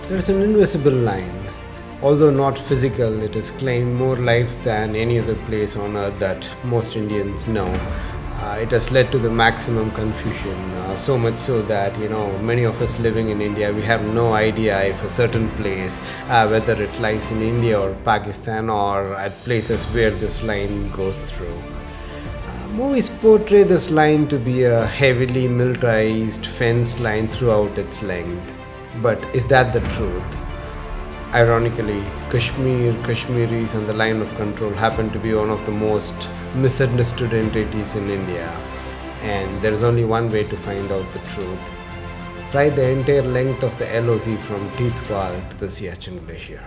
There is an invisible line. Although not physical, it has claimed more lives than any other place on earth that most Indians know. It has led to the maximum confusion, so much so that many of us living in India, we have no idea if a certain place, whether it lies in India or Pakistan or at places where this line goes through. Movies portray this line to be a heavily militarized fence line throughout its length. But is that the truth? Ironically, Kashmiris and the line of control happen to be one of the most misunderstood entities in India. And there is only one way to find out the truth. Ride the entire length of the LOC from Teethwal to the Siachen Glacier.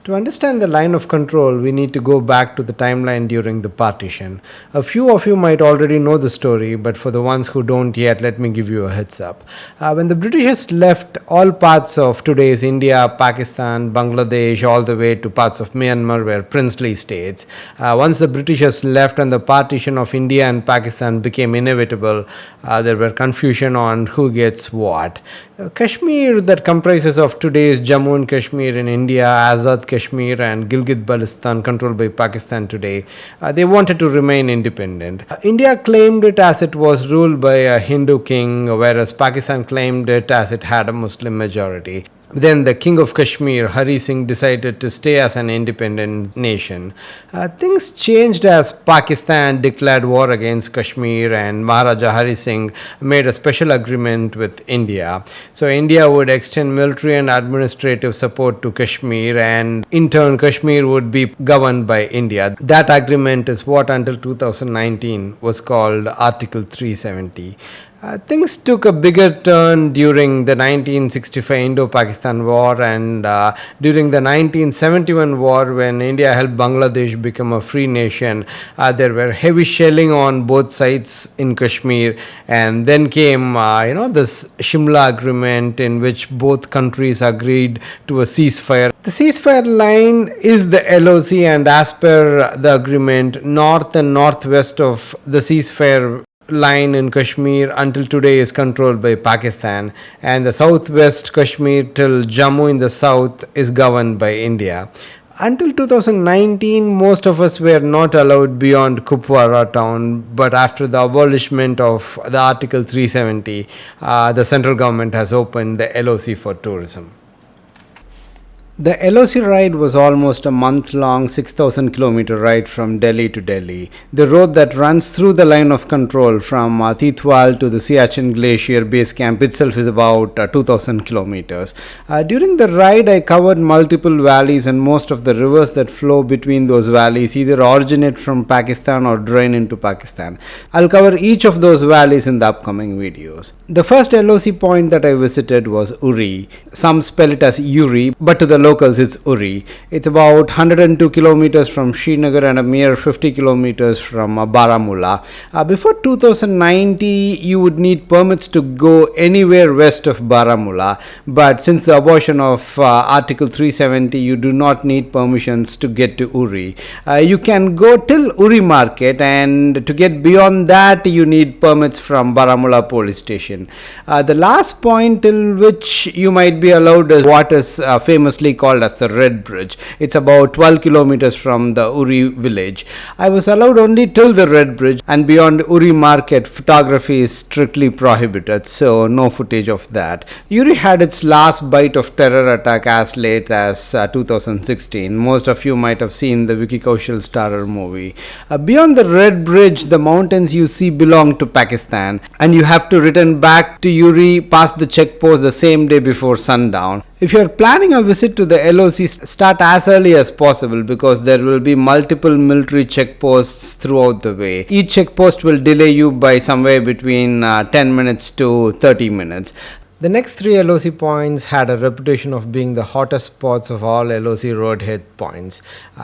To understand the line of control, we need to go back to the timeline during the partition. A few of you might already know the story, but for the ones who don't yet, let me give you a heads up. When the Britishers left all parts of today's India, Pakistan, Bangladesh, all the way to parts of Myanmar were princely states, once the Britishers left and the partition of India and Pakistan became inevitable, there were confusion on who gets what. Kashmir, that comprises of today's Jammu and Kashmir in India, Azad Kashmir and Gilgit-Baltistan controlled by Pakistan today, they wanted to remain independent. India claimed it as it was ruled by a Hindu king, whereas Pakistan claimed it as it had a Muslim majority. Then the King of Kashmir, Hari Singh, decided to stay as an independent nation. Things changed as Pakistan declared war against Kashmir and Maharaja Hari Singh made a special agreement with India. So India would extend military and administrative support to Kashmir, and in turn Kashmir would be governed by India. That agreement is what until 2019 was called Article 370. Things took a bigger turn during the 1965 Indo-Pakistan War and during the 1971 war, when India helped Bangladesh become a free nation. There were heavy shelling on both sides in Kashmir, and then came this Shimla agreement in which both countries agreed to a ceasefire. The ceasefire line is the LOC, and as per the agreement, north and northwest of the ceasefire line in Kashmir until today is controlled by Pakistan, and the southwest Kashmir till Jammu in the south is governed by India. Until 2019, most of us were not allowed beyond Kupwara town, but after the abolishment of the Article 370, the central government has opened the LOC for tourism. The LOC ride was almost a month-long 6,000 kilometer ride from Delhi to Delhi. The road that runs through the line of control from Teethwal to the Siachen Glacier Basecamp itself is about 2,000 kilometers. During the ride, I covered multiple valleys, and most of the rivers that flow between those valleys either originate from Pakistan or drain into Pakistan. I'll cover each of those valleys in the upcoming videos. The first LOC point that I visited was Uri. Some spell it as Uri, but to the locals it's Uri. It's about 102 kilometers from Srinagar and a mere 50 kilometers from Baramulla. Before 2090, you would need permits to go anywhere west of Baramulla, but since the abolishment of Article 370, you do not need permissions to get to Uri. You can go till Uri market, and to get beyond that you need permits from Baramulla police station. The last point till which you might be allowed is what is famously called as the Red Bridge. It's about 12 kilometers from the Uri village. I was allowed only till the Red Bridge, and beyond Uri market, photography is strictly prohibited, so no footage of that. Uri had its last bite of terror attack as late as 2016. Most of you might have seen the Vicky Kaushal starrer movie. Beyond the Red Bridge, the mountains you see belong to Pakistan, and you have to return back to Uri past the checkpost the same day before sundown. If you're planning a visit to the LOC, start as early as possible because there will be multiple military checkposts throughout the way. Each checkpost will delay you by somewhere between 10 minutes to 30 minutes. The next three LOC points had a reputation of being the hottest spots of all LOC roadhead points.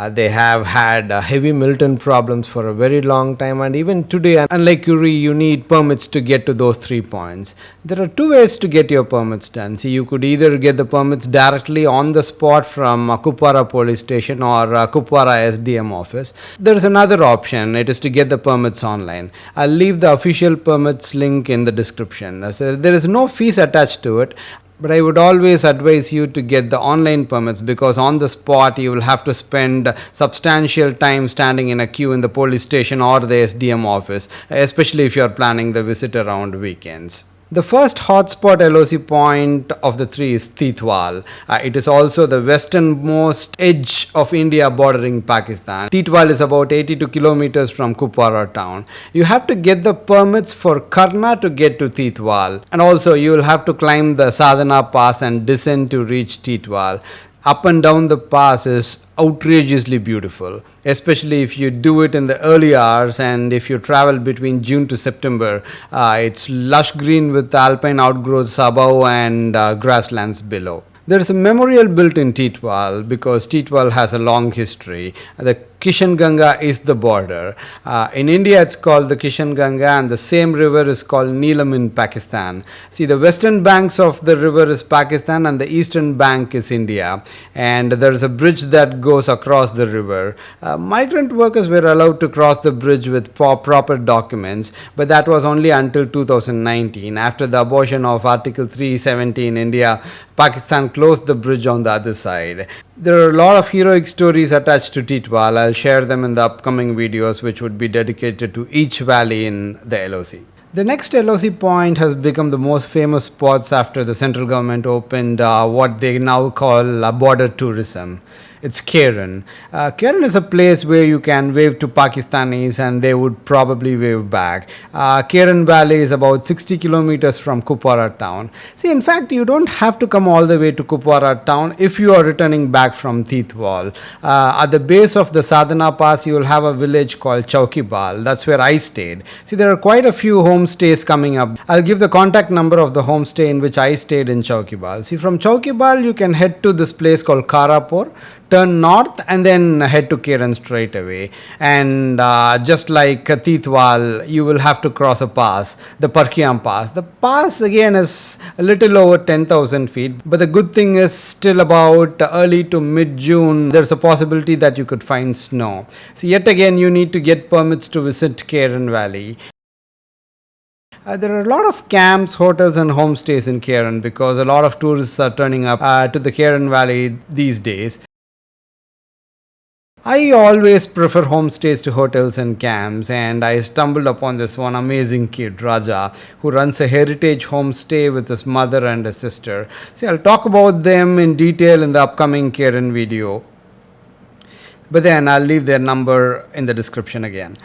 They have had heavy militant problems for a very long time, and even today, unlike Uri, you need permits to get to those 3 points. There are 2 ways to get your permits done. See, you could either get the permits directly on the spot from Kupwara police station or Kupwara SDM office. There is another option, it is to get the permits online. I'll leave the official permits link in the description. So there is no fees attached to it, but I would always advise you to get the online permits because on the spot you will have to spend substantial time standing in a queue in the police station or the SDM office, especially if you are planning the visit around weekends. The first hotspot LOC point of the 3 is Teethwal. It is also the westernmost edge of India bordering Pakistan. Teetwal is about 82 kilometers from Kupwara town. You have to get the permits for Karnah to get to Teethwal, and also you will have to climb the Sadhana pass and descend to reach Teethwal. Up and down the pass is outrageously beautiful, especially if you do it in the early hours and if you travel between June to September. It's lush green with alpine outgrowths above and grasslands below. There is a memorial built in Teetwal because Teetwal has a long history. The Kishan Ganga is the border. In India, it's called the Kishan Ganga, and the same river is called Neelum in Pakistan. See, the western banks of the river is Pakistan and the eastern bank is India. And there is a bridge that goes across the river. Migrant workers were allowed to cross the bridge with proper documents, but that was only until 2019. After the abortion of Article 370 in India, Pakistan closed the bridge on the other side. There are a lot of heroic stories attached to Teetwal. I'll share them in the upcoming videos, which would be dedicated to each valley in the LOC. The next LOC point has become the most famous spots after the central government opened what they now call border tourism. It's Keran. Keran is a place where you can wave to Pakistanis and they would probably wave back. Gurez Valley is about 60 kilometers from Kupwara town. See, in fact, you don't have to come all the way to Kupwara town if you are returning back from Teethwal. At the base of the Sadhana Pass, you will have a village called Chaukibal. That's where I stayed. See, there are quite a few homestays coming up. I'll give the contact number of the homestay in which I stayed in Chaukibal. See, from Chaukibal, you can head to this place called Karapur, turn north and then head to Keran straight away. And just like Teethwal, you will have to cross a pass, the Parkiam Pass. The pass again is a little over 10,000 feet, but the good thing is still about early to mid-June, there's a possibility that you could find snow. So yet again, you need to get permits to visit Gurez Valley. There are a lot of camps, hotels and homestays in Keran because a lot of tourists are turning up to the Gurez Valley these days. I always prefer homestays to hotels and camps, and I stumbled upon this one amazing kid, Raja, who runs a heritage homestay with his mother and his sister. See, I'll talk about them in detail in the upcoming Keran video, but then I'll leave their number in the description again.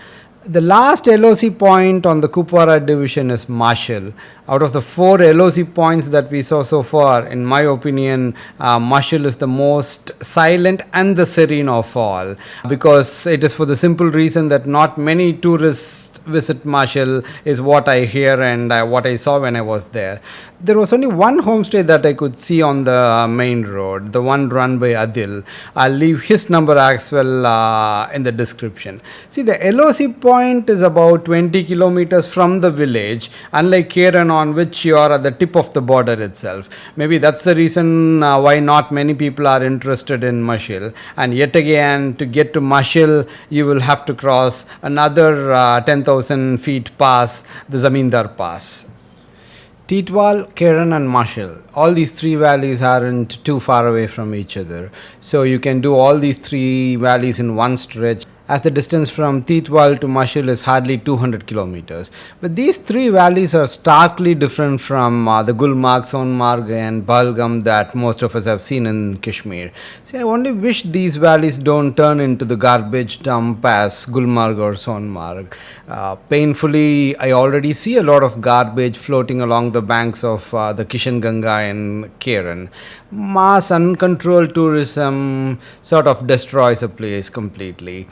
The last LOC point on the Kupwara division is Machil. Out of the 4 LOC points that we saw so far, in my opinion, Machil is the most silent and the serene of all, because it is for the simple reason that not many tourists visit Machil is what I hear and what I saw when I was there. There was only one homestay that I could see on the main road, the one run by Adil. I'll leave his number as well in the description. See, the LOC point is about 20 kilometers from the village, unlike Keran on which you are at the tip of the border itself. Maybe that's the reason why not many people are interested in Machil. And yet again, to get to Machil, you will have to cross another 10,000 feet pass, the Zamindar Pass. Teetwal, Keran and Machil. All these 3 valleys aren't too far away from each other. So you can do all these 3 valleys in one stretch. as the distance from Teetwal to Machil is hardly 200 kilometers. But these three valleys are starkly different from the Gulmarg, Sonamarg and Pahalgham that most of us have seen in Kashmir. See, I only wish these valleys don't turn into the garbage dump as Gulmarg or Sonamarg. Painfully, I already see a lot of garbage floating along the banks of the Kishanganga and Keran. Mass uncontrolled tourism sort of destroys a place completely.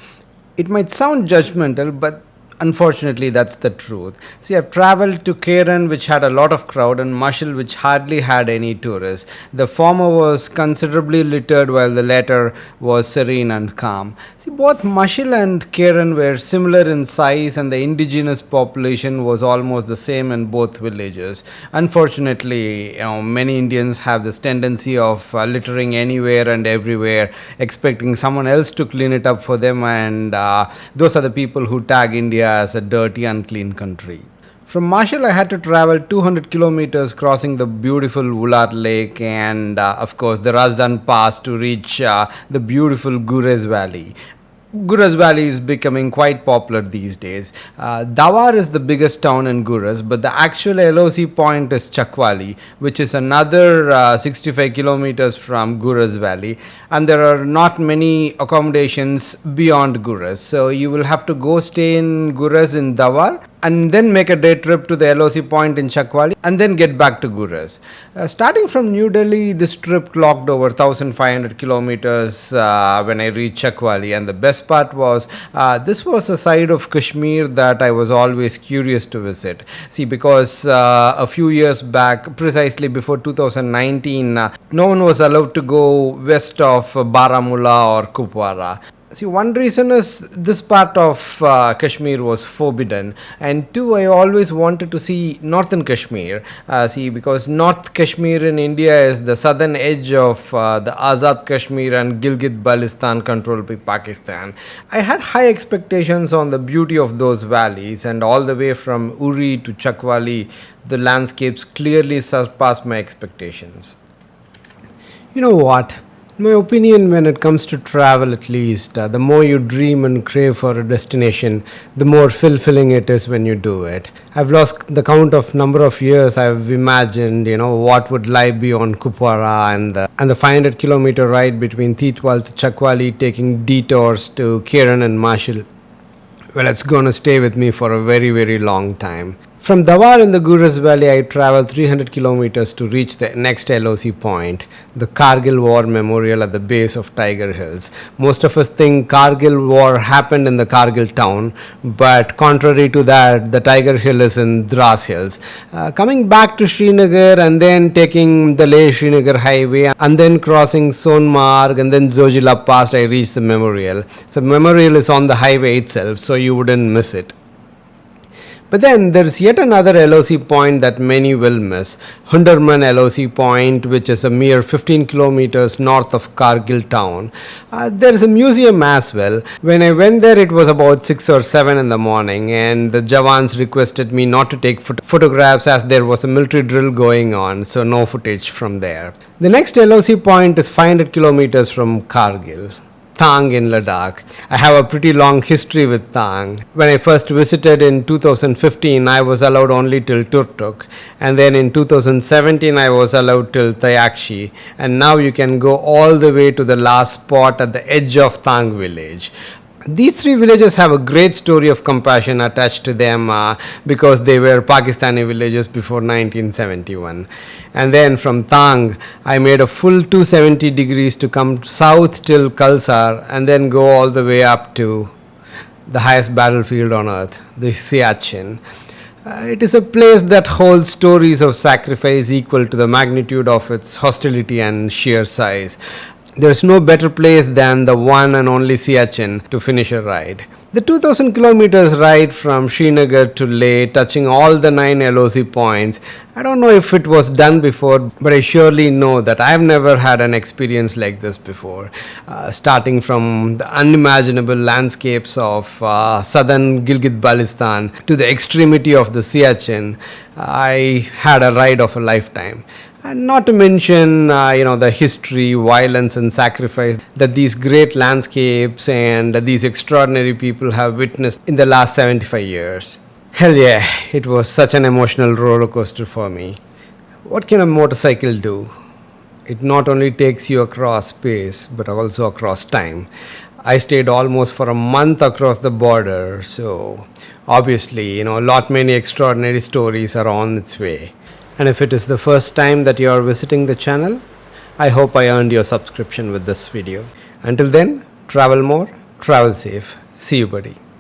It might sound judgmental, but unfortunately, that's the truth. See, I've traveled to Keran, which had a lot of crowd, and Machil, which hardly had any tourists. The former was considerably littered, while the latter was serene and calm. See, both Machil and Keran were similar in size, and the indigenous population was almost the same in both villages. Unfortunately, many Indians have this tendency of littering anywhere and everywhere, expecting someone else to clean it up for them, and those are the people who tag India as a dirty, unclean country. From Machil, I had to travel 200 kilometers crossing the beautiful Ular Lake and, of course, the Razdan Pass to reach the beautiful Gurez Valley. Gurez Valley is becoming quite popular these days. Dawar is the biggest town in Gurez, but the actual LOC point is Chakwali, which is another 65 kilometers from Gurez Valley, and there are not many accommodations beyond Gurez. So you will have to go stay in Gurez in Dawar and then make a day trip to the LOC point in Chakwali and then get back to Gurez. Starting from New Delhi, this trip clocked over 1500 kilometers when I reached Chakwali, and the best part was this was a side of Kashmir that I was always curious to visit. See, because a few years back, precisely before 2019, no one was allowed to go west of Baramulla or Kupwara. See, one reason is this part of Kashmir was forbidden, and two, I always wanted to see Northern Kashmir. Because North Kashmir in India is the southern edge of the Azad Kashmir and Gilgit-Baltistan controlled by Pakistan. I had high expectations on the beauty of those valleys, and all the way from Uri to Chakwali, the landscapes clearly surpassed my expectations. You know what? My opinion, when it comes to travel, at least, the more you dream and crave for a destination, the more fulfilling it is when you do it. I've lost the count of number of years I've imagined, what would lie beyond Kupwara and the 500 kilometer ride between Teethwal to Chakwali, taking detours to Keran and Machil. Well, it's going to stay with me for a very, very long time. From Dawar in the Gurez Valley, I traveled 300 kilometers to reach the next LOC point, the Kargil War Memorial at the base of Tiger Hills. Most of us think Kargil War happened in the Kargil town, but contrary to that, the Tiger Hill is in Dras Hills. Coming back to Srinagar and then taking the Leh-Srinagar highway and then crossing Sonamarg and then Zojila Pass, I reached the memorial. So memorial is on the highway itself, so you wouldn't miss it. But then there is yet another LOC point that many will miss, Hundurmaan LOC point, which is a mere 15 kilometers north of Kargil town. There is a museum as well. When I went there, it was about 6 or 7 in the morning, and the Jawans requested me not to take photographs as there was a military drill going on, so no footage from there. The next LOC point is 500 kilometers from Kargil, Thang in Ladakh. I have a pretty long history with Thang. When I first visited in 2015, I was allowed only till Turtuk, and then in 2017 I was allowed till Tayakshi, and now you can go all the way to the last spot at the edge of Thang village. These three villages have a great story of compassion attached to them because they were Pakistani villages before 1971. And then from Thang, I made a full 270 degrees to come south till Kalsar and then go all the way up to the highest battlefield on earth, the Siachen. It is a place that holds stories of sacrifice equal to the magnitude of its hostility and sheer size. There is no better place than the one and only Siachen to finish a ride. The 2000 kilometers ride from Srinagar to Leh, touching all the 9 LOC points. I don't know if it was done before, but I surely know that I have never had an experience like this before. Starting from the unimaginable landscapes of southern Gilgit-Baltistan to the extremity of the Siachen, I had a ride of a lifetime. And not to mention, the history, violence, and sacrifice that these great landscapes and these extraordinary people have witnessed in the last 75 years. Hell yeah, it was such an emotional roller coaster for me. What can a motorcycle do? It not only takes you across space, but also across time. I stayed almost for a month across the border, so obviously, a lot many extraordinary stories are on its way. And if it is the first time that you are visiting the channel, I hope I earned your subscription with this video. Until then, travel more, travel safe. See you, buddy.